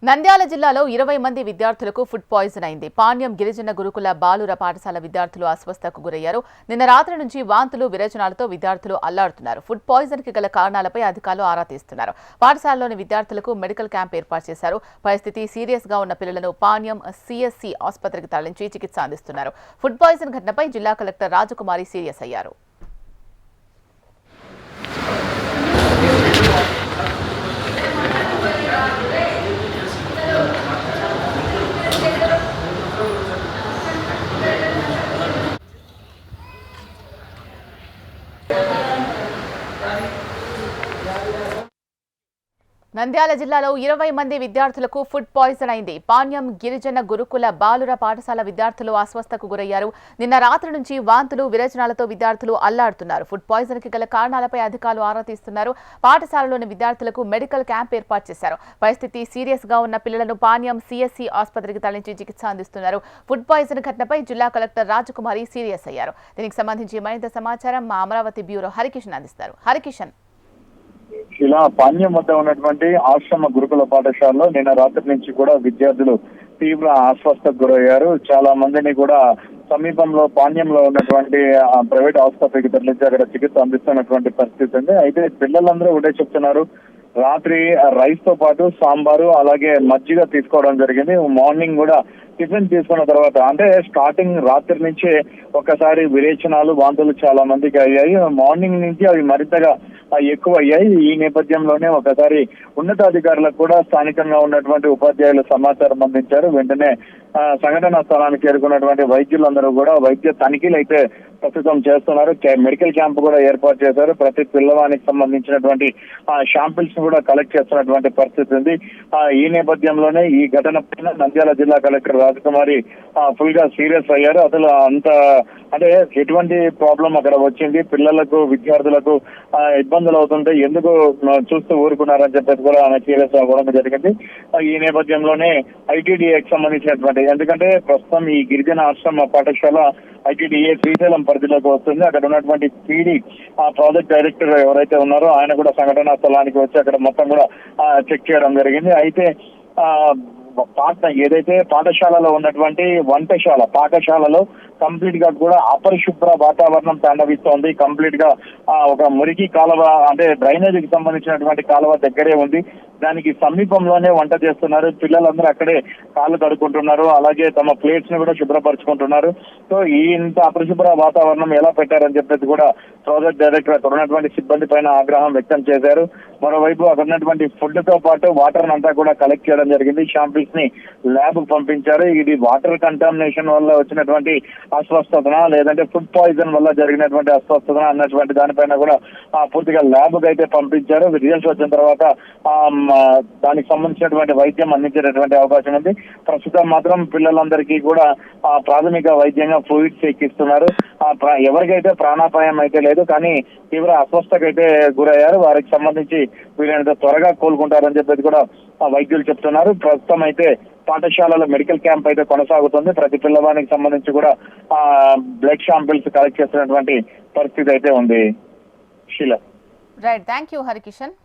నంద్యాల జిల్లాలో 20 మంది విద్యార్థులకు ఫుడ్ పాయిజన్ అయింది. పాణ్యం గిరిజన గురుకుల బాలుర పాఠశాల విద్యార్థులు అస్వస్థతకు గురయ్యారు. నిన్న రాత్రి నుంచి వాంతులు విరేచనాలతో విద్యార్థులు అల్లాడుతున్నారు. ఫుడ్ పాయిజన్ కి గల కారణాలపై అధికారులు ఆరా తీస్తున్నారు. పాఠశాలలోని విద్యార్థులకు మెడికల్ క్యాంప్ ఏర్పాటు చేశారు. పరిస్థితి సీరియస్ గా ఉన్న పిల్లలను పాణ్యం సిఎస్సి ఆసుపత్రికి తరలించి చికిత్స అందిస్తున్నారు. ఫుడ్ పాయిజన్ ఘటనపై జిల్లా కలెక్టర్ రాజకుమారి సీరియస్ అయ్యారు. నంద్యాల జిల్లాలో 20 మంది విద్యార్థులకు ఫుడ్ పాయిజన్ అయింది. పాణ్యం గిరిజన గురుకుల బాలుర పాఠశాల విద్యార్థులు అస్వస్థతకు గురయ్యారు. నిన్న రాత్రి నుంచి వాంతులు విరేచనాలతో విద్యార్థులు అల్లాడుతున్నారు. ఫుడ్ పాయిజన్ కి గల కారణాలపై అధికారులు ఆరా తీస్తున్నారు. పాఠశాలలోని విద్యార్థులకు మెడికల్ క్యాంప్ ఏర్పాటు చేశారు. పరిస్థితి సీరియస్ గా ఉన్న పిల్లలను పాణ్యం సిఎస్సి ఆసుపత్రికి తరలించి చికిత్స అందిస్తున్నారు. ఫుడ్ పాయిజన్ ఘటనపై జిల్లా కలెక్టర్ రాజకుమారి సీరియస్ అయ్యారు. దీనికి సంబంధించి మరింత సమాచారం మా అమరావతి బ్యూరో హరికిషన్ అందిస్తారు. హరికిషన్, ఇలా పాణ్యం వద్ద ఉన్నటువంటి ఆశ్రమ గురుకుల పాఠశాలలో నిన్న రాత్రి నుంచి కూడా విద్యార్థులు తీవ్ర అస్వస్థతకు గురయ్యారు. చాలా మందిని కూడా సమీపంలో పాణ్యంలో ఉన్నటువంటి ప్రైవేట్ ఆసుపత్రికి తరలించి అక్కడ చికిత్స అందిస్తున్నటువంటి పరిస్థితి ఉంది. అయితే పిల్లలందరూ ఒకటే చెప్తున్నారు, రాత్రి రైస్ తో పాటు సాంబారు అలాగే మజ్జిగ తీసుకోవడం జరిగింది. మార్నింగ్ కూడా టిఫిన్ తీసుకున్న తర్వాత అంటే స్టార్టింగ్ రాత్రి నుంచే ఒకసారి విరేచనాలు వాంతులు చాలా మందికి అయ్యాయి. మార్నింగ్ నుంచి అవి మరింతగా ఎక్కువ అయ్యాయి. ఈ నేపథ్యంలోనే ఒకసారి ఉన్నతాధికారులకు కూడా స్థానికంగా ఉన్నటువంటి ఉపాధ్యాయులు సమాచారం అందించారు. వెంటనే సంఘటనా స్థలానికి చేరుకున్నటువంటి వైద్యులందరూ కూడా వైద్య తనిఖీలు అయితే ప్రస్తుతం చేస్తున్నారు. మెడికల్ క్యాంప్ కూడా ఏర్పాటు చేశారు. ప్రతి పిల్లవానికి సంబంధించినటువంటి శాంపిల్స్ కూడా కలెక్ట్ చేస్తున్నటువంటి పరిస్థితి ఉంది. ఈ నేపథ్యంలోనే ఈ ఘటన పైన నంద్యాల జిల్లా కలెక్టర్ రాజకుమారి ఫుల్ గా సీరియస్ అయ్యారు. అసలు అంత అంటే ఎటువంటి ప్రాబ్లం అక్కడ వచ్చింది, పిల్లలకు విద్యార్థులకు ఇబ్బందులు అవుతుంటే ఎందుకు చూస్తూ ఊరుకున్నారని చెప్పేసి కూడా ఆమె సీరియస్ అవ్వడం జరిగింది. ఈ నేపథ్యంలోనే ఐటీడీఏకి సంబంధించినటువంటి ఎందుకంటే ప్రస్తుతం ఈ గిరిజన ఆశ్రమ పాఠశాల ఐటీడీఏ శ్రీశైలం పరిధిలోకి వస్తుంది. అక్కడ ఉన్నటువంటి పీడీ ప్రాజెక్ట్ డైరెక్టర్ ఎవరైతే ఉన్నారో ఆయన కూడా సంఘటనా స్థలానికి వచ్చి అక్కడ మొత్తం కూడా చెక్ చేయడం జరిగింది. అయితే ఏదైతే పాఠశాలలో ఉన్నటువంటి వంటశాల పాఠశాలలో కంప్లీట్ గా కూడా అపరిశుభ్ర వాతావరణం తాండవిస్తోంది. కంప్లీట్ గా ఒక మురికి కాలువ అంటే డ్రైనేజీకి సంబంధించినటువంటి కాలువ దగ్గరే ఉంది. దానికి సమీపంలోనే వంట చేస్తున్నారు. పిల్లలందరూ అక్కడే కాళ్ళు కడుక్కుంటున్నారు. అలాగే తమ ప్లేట్స్ ని కూడా శుభ్రపరచుకుంటున్నారు. సో ఈ ఇంత అపరిశుభ్ర వాతావరణం ఎలా పెట్టారని చెప్పేసి కూడా ప్రాజెక్ట్ డైరెక్టర్ అక్కడ ఉన్నటువంటి సిబ్బంది పైన ఆగ్రహం వ్యక్తం చేశారు. మరోవైపు అక్కడ ఉన్నటువంటి ఫుడ్ తో పాటు వాటర్ అంతా కూడా కలెక్ట్ చేయడం జరిగింది. శాంపిల్స్ ని ల్యాబ్ పంపించారు. ఇది వాటర్ కంటామినేషన్ వల్ల వచ్చినటువంటి అస్వస్థతన లేదంటే ఫుడ్ పాయిజన్ వల్ల జరిగినటువంటి అస్వస్థతన అన్నటువంటి దానిపైన కూడా పూర్తిగా ల్యాబ్ కి అయితే పంపించారు. రిజల్ట్స్ వచ్చిన తర్వాత దానికి సంబంధించినటువంటి వైద్యం అందించేటటువంటి అవకాశం ఉంది. ప్రస్తుతం మాత్రం పిల్లలందరికీ కూడా ప్రాథమిక వైద్యంగా ఫ్లూయిడ్స్ ఎక్కిస్తున్నారు. ఎవరికైతే ప్రాణాపాయం అయితే లేదు, కానీ తీవ్ర అస్వస్థకైతే గురయ్యారు. వారికి సంబంధించి వీళ్ళంత త్వరగా కోలుకుంటారని చెప్పేసి కూడా వైద్యులు చెప్తున్నారు. ప్రస్తుతం అయితే పాఠశాలలో మెడికల్ క్యాంప్ అయితే కొనసాగుతుంది. ప్రతి పిల్లవానికి సంబంధించి కూడా బ్లడ్ శాంపిల్స్ కలెక్ట్ చేస్తున్నటువంటి పరిస్థితి అయితే ఉంది. Sheela, right, thank you Harikishan.